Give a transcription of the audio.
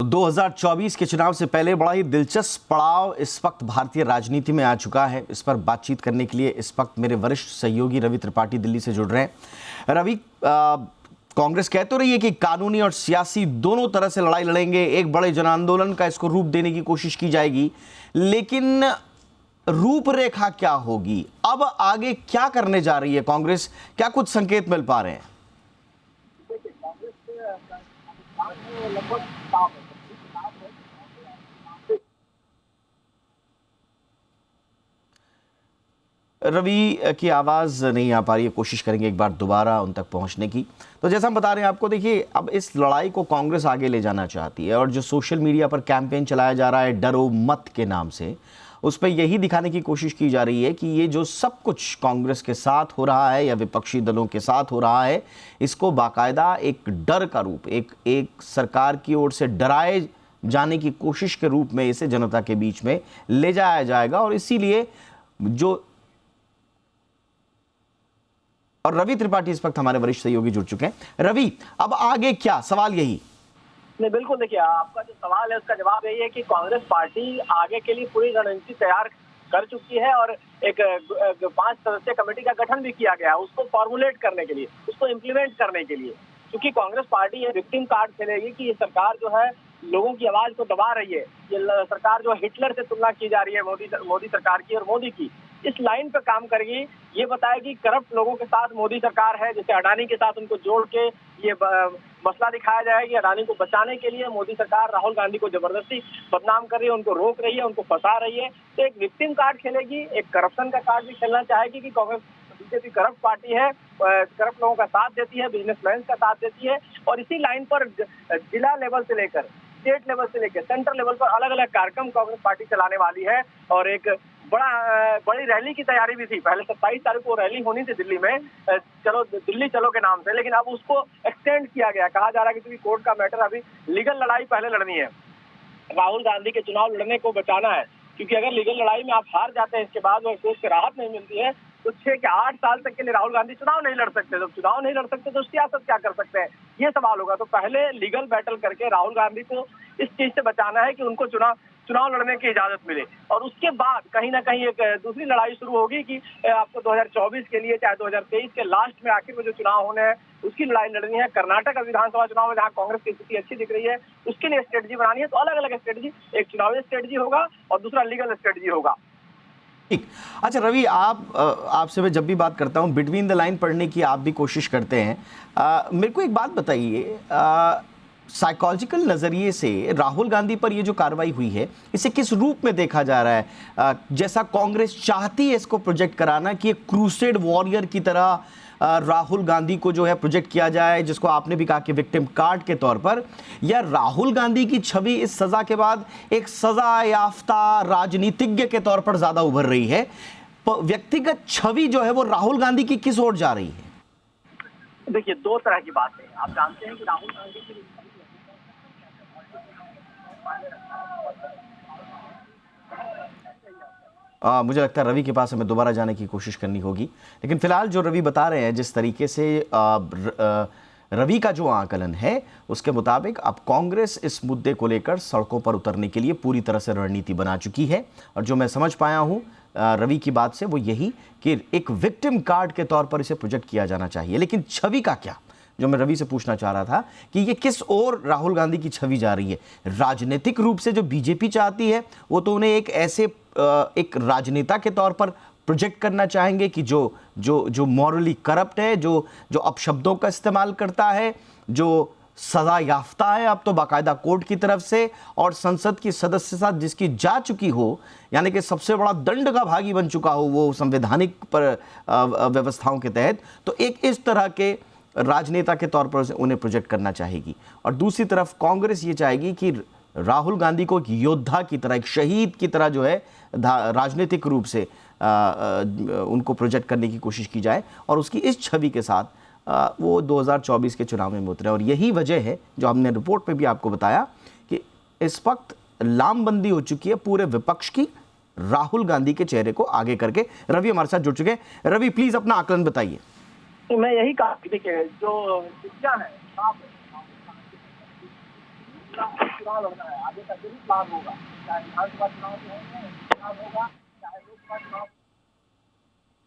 2024 के चुनाव से पहले बड़ा ही दिलचस्प पड़ाव इस वक्त भारतीय राजनीति में आ चुका है। इस पर बातचीत करने के लिए इस वक्त मेरे वरिष्ठ सहयोगी रवि त्रिपाठी दिल्ली से जुड़ रहे हैं। रवि, कांग्रेस कह तो रही है कि कानूनी और सियासी दोनों तरह से लड़ाई लड़ेंगे, एक बड़े जन आंदोलन का इसको रूप देने की कोशिश की जाएगी, लेकिन रूपरेखा क्या होगी? अब आगे क्या करने जा रही है कांग्रेस? क्या कुछ संकेत मिल पा रहे हैं? रवि की आवाज़ नहीं आ पा रही है, कोशिश करेंगे एक बार दोबारा उन तक पहुंचने की। तो जैसा हम बता रहे हैं आपको, देखिए अब इस लड़ाई को कांग्रेस आगे ले जाना चाहती है और जो सोशल मीडिया पर कैंपेन चलाया जा रहा है डरो मत के नाम से, उस पर यही दिखाने की कोशिश की जा रही है कि ये जो सब कुछ कांग्रेस के साथ हो रहा है या विपक्षी दलों के साथ हो रहा है, इसको बाकायदा एक डर का रूप, एक सरकार की ओर से डराए जाने की कोशिश के रूप में इसे जनता के बीच में ले जाया जाएगा। और इसीलिए जो और रवि त्रिपाठी इस वक्त हमारे वरिष्ठ सहयोगी जुड़ चुके हैं। रवि, अब आगे क्या? सवाल यही। नहीं, बिल्कुल। देखिए, आपका जो सवाल है उसका जवाब यही है कि कांग्रेस पार्टी आगे के लिए पूरी रणनीति तैयार कर चुकी है और एक 5 सदस्यीय कमेटी का गठन भी किया गया है उसको फॉर्मुलेट करने के लिए, उसको इम्प्लीमेंट करने के लिए। क्योंकि कांग्रेस पार्टी ये विक्टिम कार्ड खेलेगी कि ये सरकार जो है लोगों की आवाज को दबा रही है। ये सरकार जो हिटलर से तुलना की जा रही है मोदी सरकार की और मोदी की, इस लाइन पे काम करेगी। ये बताएगी करप्ट लोगों के साथ मोदी सरकार है, जैसे अडानी के साथ उनको जोड़ के ये मसला दिखाया जाएगा कि अडानी को बचाने के लिए मोदी सरकार राहुल गांधी को जबरदस्ती बदनाम कर रही है, उनको रोक रही है, उनको फंसा रही है। तो एक विक्टिम कार्ड खेलेगी, एक करप्शन का कार्ड भी खेलना चाहेगी कि कांग्रेस बीजेपी करप्ट पार्टी है, करप्ट लोगों का साथ देती है, बिजनेसमैन का साथ देती है। और इसी लाइन पर जिला लेवल से लेकर स्टेट लेवल से लेकर सेंट्रल लेवल पर अलग अलग कार्यक्रम कांग्रेस पार्टी चलाने वाली है। और एक बड़ी रैली की तैयारी भी थी। पहले 27 तारीख को रैली होनी थी दिल्ली में, चलो दिल्ली चलो के नाम से, लेकिन अब उसको एक्सटेंड किया गया। कहा जा रहा है कि क्योंकि कोर्ट का मैटर, अभी लीगल लड़ाई पहले लड़नी है, राहुल गांधी के चुनाव लड़ने को बचाना है। क्योंकि अगर लीगल लड़ाई में आप हार जाते हैं, इसके बाद वो कोर्ट से राहत नहीं मिलती है, तो 6 के 8 साल तक के लिए राहुल गांधी चुनाव नहीं लड़ सकते। जब चुनाव नहीं लड़ सकते तो सियासत क्या कर सकते हैं, ये सवाल होगा। तो पहले लीगल बैटल करके राहुल गांधी को इस चीज से बचाना है कि उनको चुनाव लड़ने की इजाजत मिले। और उसके बाद कहीं ना कहीं एक दूसरी लड़ाई शुरू होगी कि आपको 2024 के लिए, चाहे 2023 के लास्ट में आखिर में जो चुनाव होने हैं उसकी लड़ाई लड़नी है। कर्नाटक विधानसभा चुनाव में जहां कांग्रेस की स्थिति अच्छी दिख रही है, उसके लिए स्ट्रेटजी बनानी है। तो अलग अलग स्ट्रेटजी, एक चुनावी स्ट्रेटजी होगा और दूसरा लीगल स्ट्रेटजी होगा। ठीक। अच्छा रवि, आपसे मैं जब भी बात करता हूं बिटवीन द लाइन पढ़ने की आप भी कोशिश करते हैं। मेरे को एक बात बताइए, साइकोलॉजिकल नज़रिए से राहुल गांधी पर ये जो कार्रवाई हुई है, इसे किस रूप में देखा जा रहा है? जैसा कांग्रेस चाहती है इसको प्रोजेक्ट कराना कि एक क्रूसेड वॉरियर की तरह राहुल गांधी को जो है प्रोजेक्ट किया जाए, जिसको आपने भी कहा कि विक्टिम कार्ड के तौर पर, या राहुल गांधी की छवि इस सजा के बाद एक सजा याफ्ता राजनीतिज्ञ के तौर पर ज्यादा उभर रही है? व्यक्तिगत छवि जो है वो राहुल गांधी की किस ओर जा रही है? देखिए, 2 तरह की बात है। आप जानते हैं कि राहुल गांधी की मुझे लगता है रवि के पास हमें दोबारा जाने की कोशिश करनी होगी। लेकिन फिलहाल जो रवि बता रहे हैं, जिस तरीके से रवि का जो आकलन है उसके मुताबिक अब कांग्रेस इस मुद्दे को लेकर सड़कों पर उतरने के लिए पूरी तरह से रणनीति बना चुकी है। और जो मैं समझ पाया हूं रवि की बात से, वो यही कि एक विक्टिम कार्ड के तौर पर इसे प्रोजेक्ट किया जाना चाहिए। लेकिन छवि का क्या, जो मैं रवि से पूछना चाह रहा था कि ये किस ओर राहुल गांधी की छवि जा रही है? राजनीतिक रूप से जो बीजेपी चाहती है वो तो उन्हें एक ऐसे एक राजनेता के तौर पर प्रोजेक्ट करना चाहेंगे कि जो मॉरली करप्ट है, जो अपशब्दों का इस्तेमाल करता है, जो सजा याफ्ता है अब तो बाकायदा कोर्ट की तरफ से, और संसद की सदस्यता जिसकी जा चुकी हो, यानी कि सबसे बड़ा दंड का भागी बन चुका हो वो संवैधानिक पर व्यवस्थाओं के तहत। तो एक इस तरह के राजनेता के तौर पर उन्हें प्रोजेक्ट करना चाहेगी। और दूसरी तरफ कांग्रेस ये चाहेगी कि राहुल गांधी को एक योद्धा की तरह, एक शहीद की तरह जो है राजनीतिक रूप से उनको प्रोजेक्ट करने की कोशिश की जाए और उसकी इस छवि के साथ वो 2024 के चुनाव में उतरे। और यही वजह है जो हमने रिपोर्ट में भी आपको बताया कि इस वक्त लामबंदी हो चुकी है पूरे विपक्ष की, राहुल गांधी के चेहरे को आगे करके। रवि हमारे साथ जुड़ चुके हैं। रवि प्लीज अपना आकलन बताइए। तो मैं यही कहा कि देखिए, जो शिक्षा है चुनाव लड़ना है, आगे का जो भी प्लान होगा, चाहे विधानसभा चुनाव में होगा, चाहे लोकसभा चुनाव